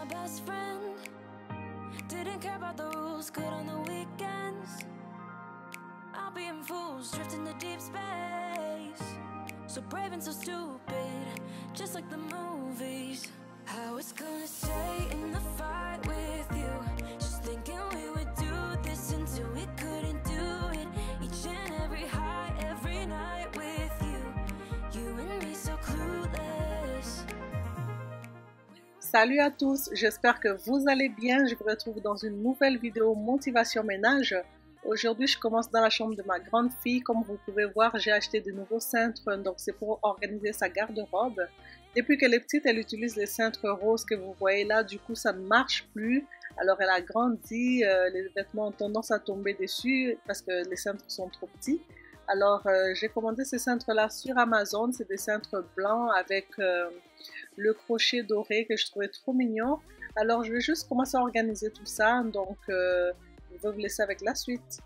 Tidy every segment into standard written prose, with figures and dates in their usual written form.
my best friend. Didn't care about the rules, good on the weekends. I'll be in fools, drifting to deep space. So brave and so stupid, just like the movies. I was gonna stay in the fight with you, just thinking we would do this until we couldn't do it. Each and every high, every night with you, you and me so clueless. Salut à tous, j'espère que vous allez bien. Je vous retrouve dans une nouvelle vidéo motivation ménage. Aujourd'hui, je commence dans la chambre de ma grande fille. Comme vous pouvez voir, j'ai acheté de nouveaux cintres, donc c'est pour organiser sa garde-robe. Depuis qu'elle est petite, elle utilise les cintres roses que vous voyez là. Du coup, ça ne marche plus. Alors, elle a grandi, les vêtements ont tendance à tomber dessus parce que les cintres sont trop petits. Alors, j'ai commandé ces cintres-là sur Amazon. C'est des cintres blancs avec le crochet doré que je trouvais trop mignon. Alors, je vais juste commencer à organiser tout ça. Donc, je vais vous laisser avec la suite.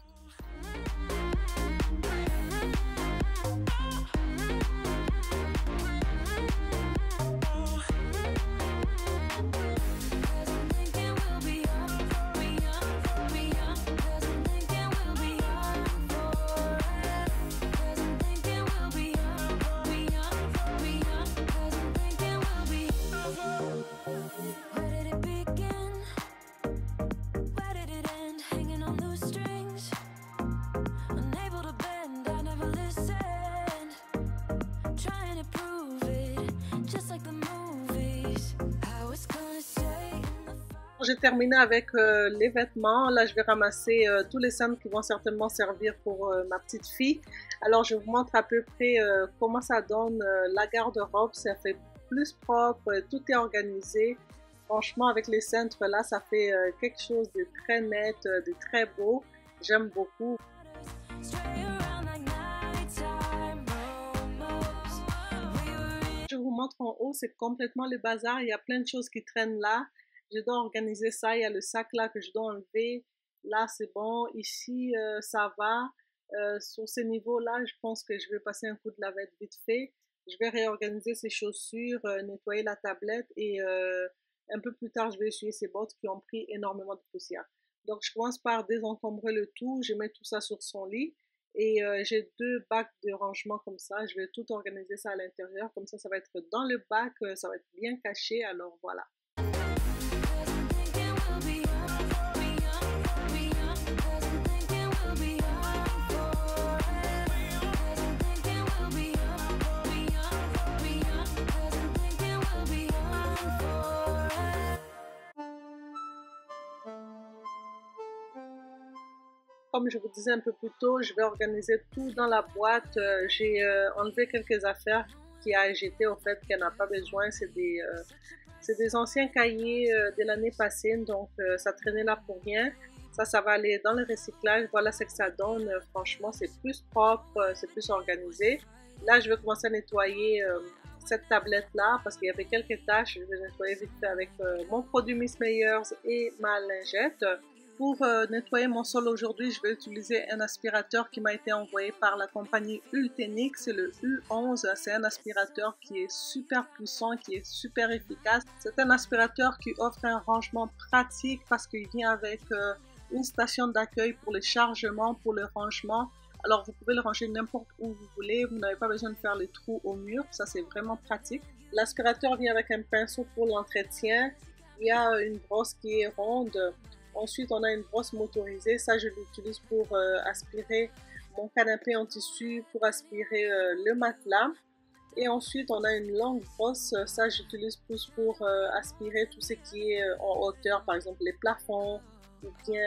J'ai terminé avec les vêtements. Là, je vais ramasser tous les cintres qui vont certainement servir pour ma petite fille. Alors, je vous montre à peu près comment ça donne la garde-robe. Ça fait plus propre, tout est organisé. Franchement, avec les cintres là, ça fait quelque chose de très net, de très beau. J'aime beaucoup. Je vous montre en haut, c'est complètement le bazar. Il y a plein de choses qui traînent là. Je dois organiser ça. Il y a le sac là que je dois enlever. Là, c'est bon. Ici, ça va. Sur ces niveaux-là, je pense que je vais passer un coup de lavette vite fait. Je vais réorganiser ces chaussures, nettoyer la tablette et un peu plus tard, je vais essuyer ces bottes qui ont pris énormément de poussière. Donc, je commence par désencombrer le tout. Je mets tout ça sur son lit et j'ai deux bacs de rangement comme ça. Je vais tout organiser ça à l'intérieur. Comme ça va être dans le bac. Ça va être bien caché. Alors, voilà. Comme je vous disais un peu plus tôt, je vais organiser tout dans la boîte. J'ai enlevé quelques affaires qui a jeté au fait qu'elle n'a pas besoin. C'est des anciens cahiers de l'année passée, donc ça traînait là pour rien. Ça va aller dans le recyclage. Voilà ce que ça donne. Franchement, c'est plus propre, c'est plus organisé. Là, je vais commencer à nettoyer cette tablette-là parce qu'il y avait quelques taches. Je vais nettoyer vite fait avec mon produit Miss Meyers et ma lingette. Pour nettoyer mon sol aujourd'hui, je vais utiliser un aspirateur qui m'a été envoyé par la compagnie Ultenix. C'est le U11. C'est un aspirateur qui est super puissant, qui est super efficace. C'est un aspirateur qui offre un rangement pratique parce qu'il vient avec une station d'accueil pour le chargement, pour le rangement. Alors, vous pouvez le ranger n'importe où vous voulez. Vous n'avez pas besoin de faire les trous au mur. Ça, c'est vraiment pratique. L'aspirateur vient avec un pinceau pour l'entretien. Il y a une brosse qui est ronde. Ensuite, on a une brosse motorisée. Ça, je l'utilise pour aspirer mon canapé en tissu, pour aspirer le matelas. Et ensuite, on a une longue brosse. Ça, j'utilise plus pour aspirer tout ce qui est en hauteur, par exemple les plafonds ou bien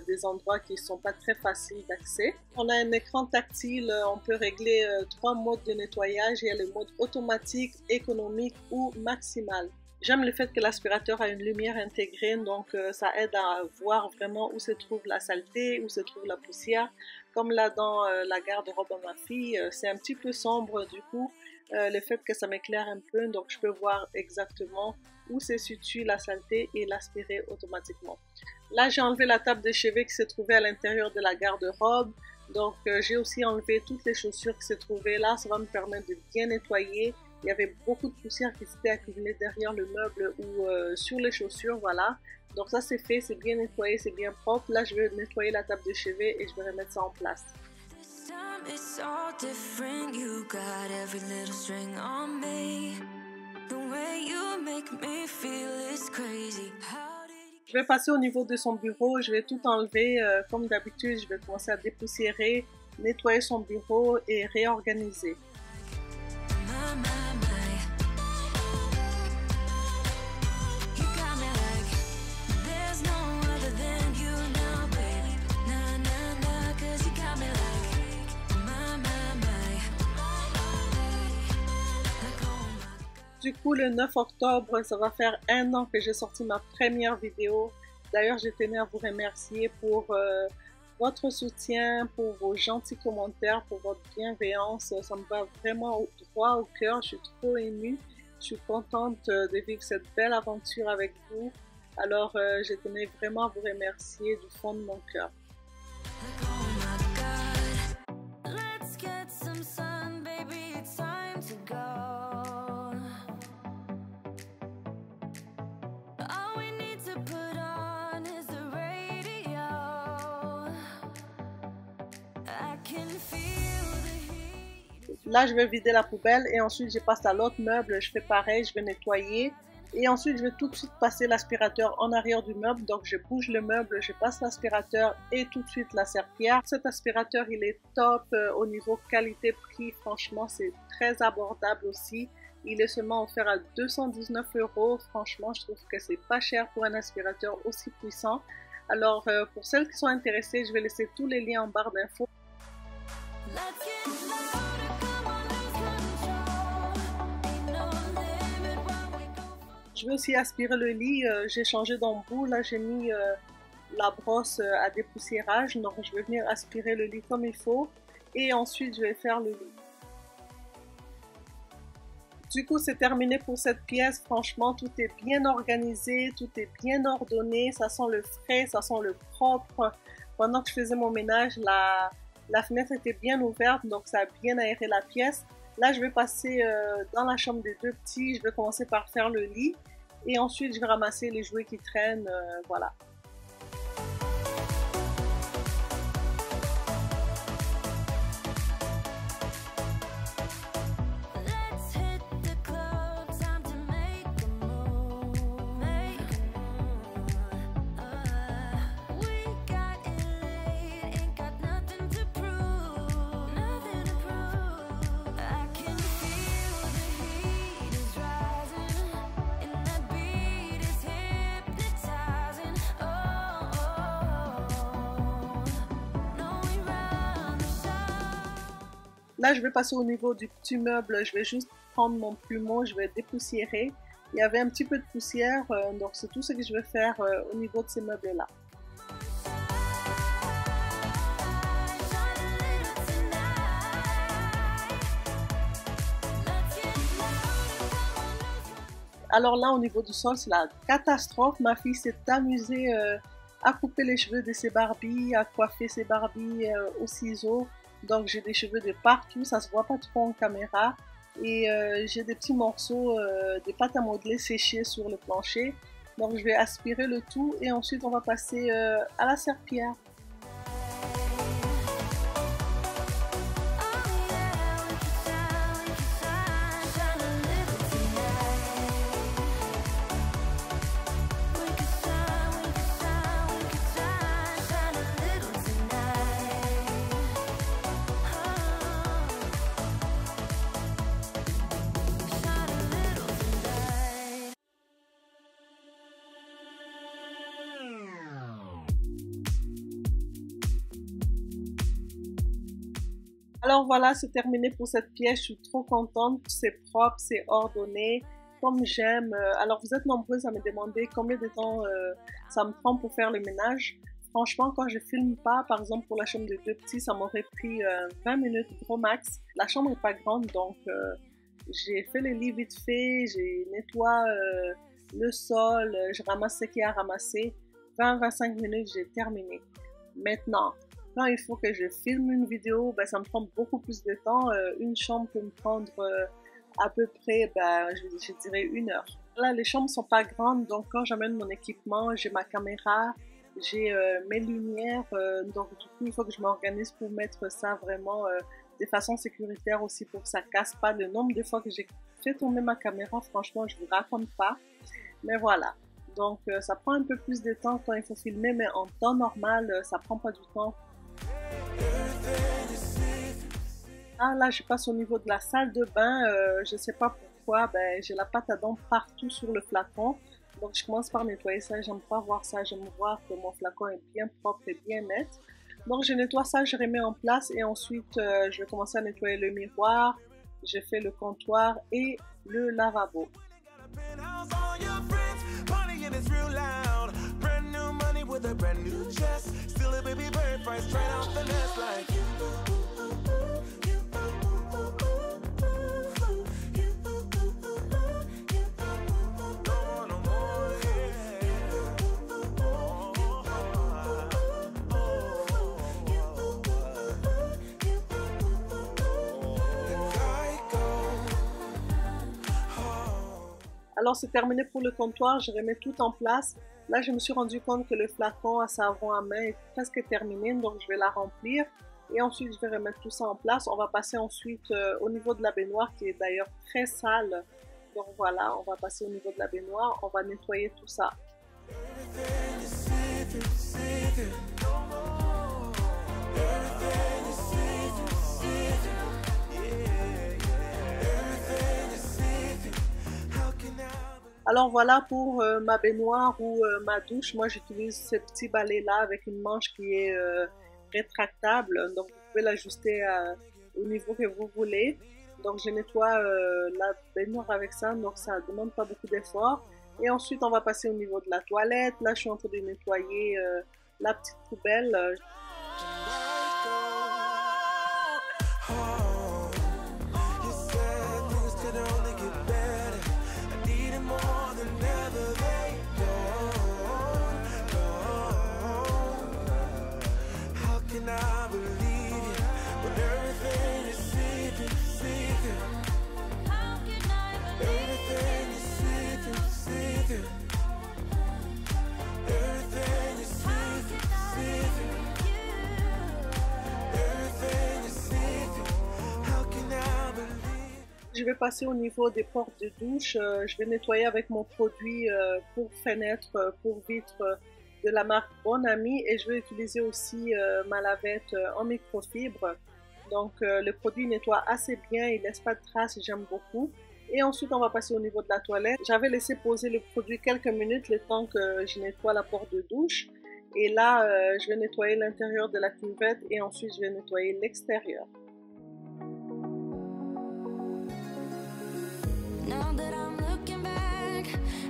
des endroits qui ne sont pas très faciles d'accès. On a un écran tactile. On peut régler 3 modes de nettoyage. Il y a le mode automatique, économique ou maximal. J'aime le fait que l'aspirateur a une lumière intégrée, donc ça aide à voir vraiment où se trouve la saleté, où se trouve la poussière. Comme là dans la garde-robe de ma fille, c'est un petit peu sombre du coup. Le fait que ça m'éclaire un peu, donc je peux voir exactement où se situe la saleté et l'aspirer automatiquement. Là, j'ai enlevé la table de chevet qui se trouvait à l'intérieur de la garde-robe. Donc, j'ai aussi enlevé toutes les chaussures qui se trouvaient là. Ça va me permettre de bien nettoyer Il y avait beaucoup de poussière qui s'était accumulée derrière le meuble ou sur les chaussures, voilà. Donc ça c'est fait, c'est bien nettoyé, c'est bien propre. Là je vais nettoyer la table de chevet et je vais remettre ça en place. Je vais passer au niveau de son bureau, je vais tout enlever. Comme d'habitude, je vais commencer à dépoussiérer, nettoyer son bureau et réorganiser. Du coup, le 9 octobre, ça va faire 1 an que j'ai sorti ma première vidéo. D'ailleurs, je tenais à vous remercier pour votre soutien, pour vos gentils commentaires, pour votre bienveillance. Ça me va vraiment droit au cœur. Je suis trop émue. Je suis contente de vivre cette belle aventure avec vous. Alors, je tenais vraiment à vous remercier du fond de mon cœur. Là, je vais vider la poubelle et ensuite je passe à l'autre meuble. Je fais pareil, je vais nettoyer. Et ensuite, je vais tout de suite passer l'aspirateur en arrière du meuble. Donc, je bouge le meuble, je passe l'aspirateur et tout de suite la serpillière. Cet aspirateur, il est top au niveau qualité-prix. Franchement, c'est très abordable aussi. Il est seulement offert à 219 €. Franchement, je trouve que c'est pas cher pour un aspirateur aussi puissant. Alors, pour celles qui sont intéressées, je vais laisser tous les liens en barre d'infos. Je vais aussi aspirer le lit, j'ai changé d'embout, là j'ai mis la brosse à dépoussiérage, donc je vais venir aspirer le lit comme il faut et ensuite je vais faire le lit. Du coup c'est terminé pour cette pièce, franchement tout est bien organisé, tout est bien ordonné, ça sent le frais, ça sent le propre. Pendant que je faisais mon ménage, la fenêtre était bien ouverte, donc ça a bien aéré la pièce. Là je vais passer dans la chambre des deux petits, je vais commencer par faire le lit. Et ensuite, je vais ramasser les jouets qui traînent, voilà. Là, je vais passer au niveau du petit meuble. Je vais juste prendre mon plumeau, je vais dépoussiérer. Il y avait un petit peu de poussière, donc c'est tout ce que je vais faire au niveau de ces meubles-là. Alors là, au niveau du sol, c'est la catastrophe. Ma fille s'est amusée à couper les cheveux de ses Barbies, à coiffer ses Barbies au ciseau. Donc j'ai des cheveux de partout, ça se voit pas trop en caméra. Et j'ai des petits morceaux de pâte à modeler séchés sur le plancher. Donc je vais aspirer le tout et ensuite on va passer à la serpillière. Alors voilà, c'est terminé pour cette pièce, je suis trop contente, c'est propre, c'est ordonné, comme j'aime. Alors vous êtes nombreuses à me demander combien de temps ça me prend pour faire le ménage. Franchement, quand je filme pas, par exemple pour la chambre des deux petits, ça m'aurait pris 20 minutes gros max. La chambre n'est pas grande, donc j'ai fait le lit vite fait, j'ai nettoyé le sol, je ramasse ce qu'il y a à ramasser. 20-25 minutes, j'ai terminé. Maintenant, quand il faut que je filme une vidéo, ben, ça me prend beaucoup plus de temps. Une chambre peut me prendre à peu près, ben, je dirais 1 heure. Là, les chambres sont pas grandes, donc quand j'amène mon équipement, j'ai ma caméra, j'ai mes lumières, donc du coup, il faut que je m'organise pour mettre ça vraiment de façon sécuritaire aussi pour que ça casse pas. Le nombre de fois que j'ai fait tomber ma caméra, franchement, je vous raconte pas. Mais voilà. Donc, ça prend un peu plus de temps quand il faut filmer, mais en temps normal, ça prend pas du temps. Ah, là, je passe au niveau de la salle de bain. Je sais pas pourquoi, ben, j'ai la pâte à dents partout sur le flacon. Donc, je commence par nettoyer ça. J'aime pas voir ça. J'aime voir que mon flacon est bien propre et bien net. Donc, je nettoie ça, je remets en place et ensuite, je vais commencer à nettoyer le miroir. Je fais le comptoir et le lavabo. Alors c'est terminé pour le comptoir, je remets tout en place. Là je me suis rendu compte que le flacon à savon à main est presque terminé, donc je vais la remplir. Et ensuite je vais remettre tout ça en place. On va passer ensuite au niveau de la baignoire qui est d'ailleurs très sale. Donc voilà, on va passer au niveau de la baignoire, on va nettoyer tout ça. Alors voilà pour ma baignoire ou ma douche. Moi j'utilise ce petit balai là avec une manche qui est rétractable. Donc vous pouvez l'ajuster au niveau que vous voulez. Donc je nettoie la baignoire avec ça, donc ça ne demande pas beaucoup d'effort. Et ensuite on va passer au niveau de la toilette. Là je suis en train de nettoyer la petite poubelle. Je vais passer au niveau des portes de douche. Je vais nettoyer avec mon produit pour fenêtres, pour vitres de la marque Bon Ami. Et je vais utiliser aussi ma lavette en microfibre. Donc le produit nettoie assez bien, il ne laisse pas de traces, j'aime beaucoup. Et ensuite on va passer au niveau de la toilette. J'avais laissé poser le produit quelques minutes le temps que je nettoie la porte de douche. Et là je vais nettoyer l'intérieur de la cuvette et ensuite je vais nettoyer l'extérieur. Now that I'm looking back,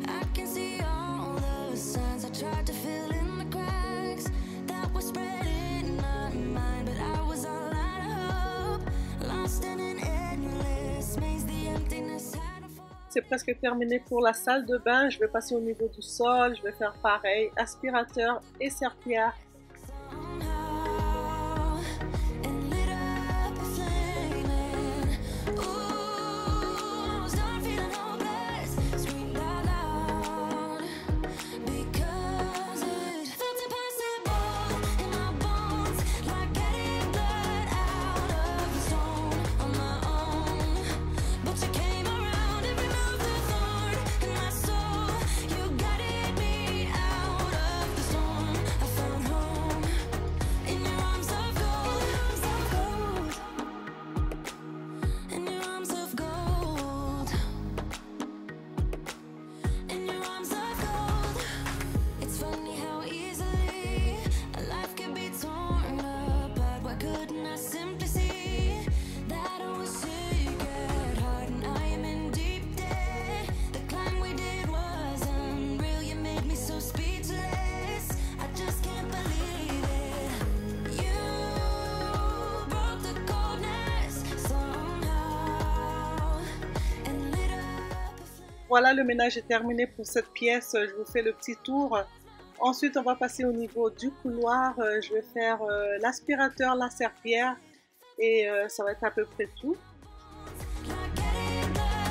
I can see all the signs I tried to fill in the cracks that were spreading in my mind, but I was all out of hope, lost in an endless maze, the emptiness had a fall. C'est presque terminé pour la salle de bain. Je vais passer au niveau du sol. Je vais faire pareil, aspirateur et serpillère. Voilà, le ménage est terminé pour cette pièce. Je vous fais le petit tour. Ensuite, on va passer au niveau du couloir. Je vais faire l'aspirateur, la serpillière et ça va être à peu près tout. Like getting blood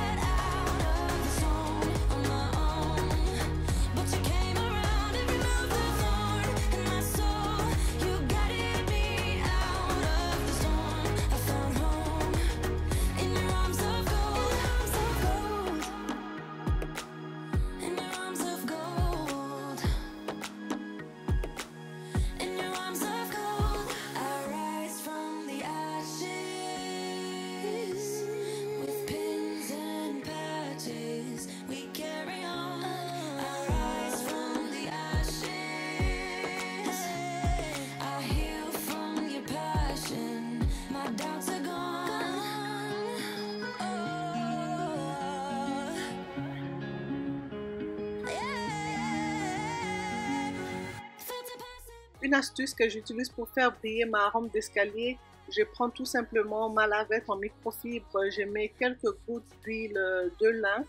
Une astuce que j'utilise pour faire briller ma rampe d'escalier, je prends tout simplement ma lavette en microfibre, je mets quelques gouttes d'huile de lin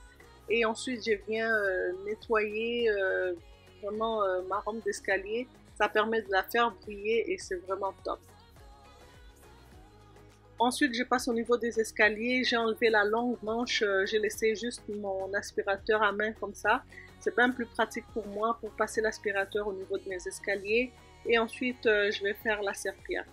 et ensuite je viens nettoyer vraiment ma rampe d'escalier. Ça permet de la faire briller et c'est vraiment top. Ensuite, je passe au niveau des escaliers. J'ai enlevé la longue manche. J'ai laissé juste mon aspirateur à main comme ça. C'est bien plus pratique pour moi pour passer l'aspirateur au niveau de mes escaliers. Et ensuite, je vais faire la serpillère.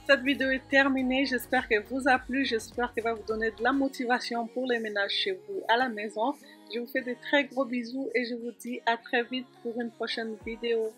Cette vidéo est terminée, j'espère qu'elle vous a plu, j'espère qu'elle va vous donner de la motivation pour les ménages chez vous à la maison. Je vous fais de très gros bisous et je vous dis à très vite pour une prochaine vidéo.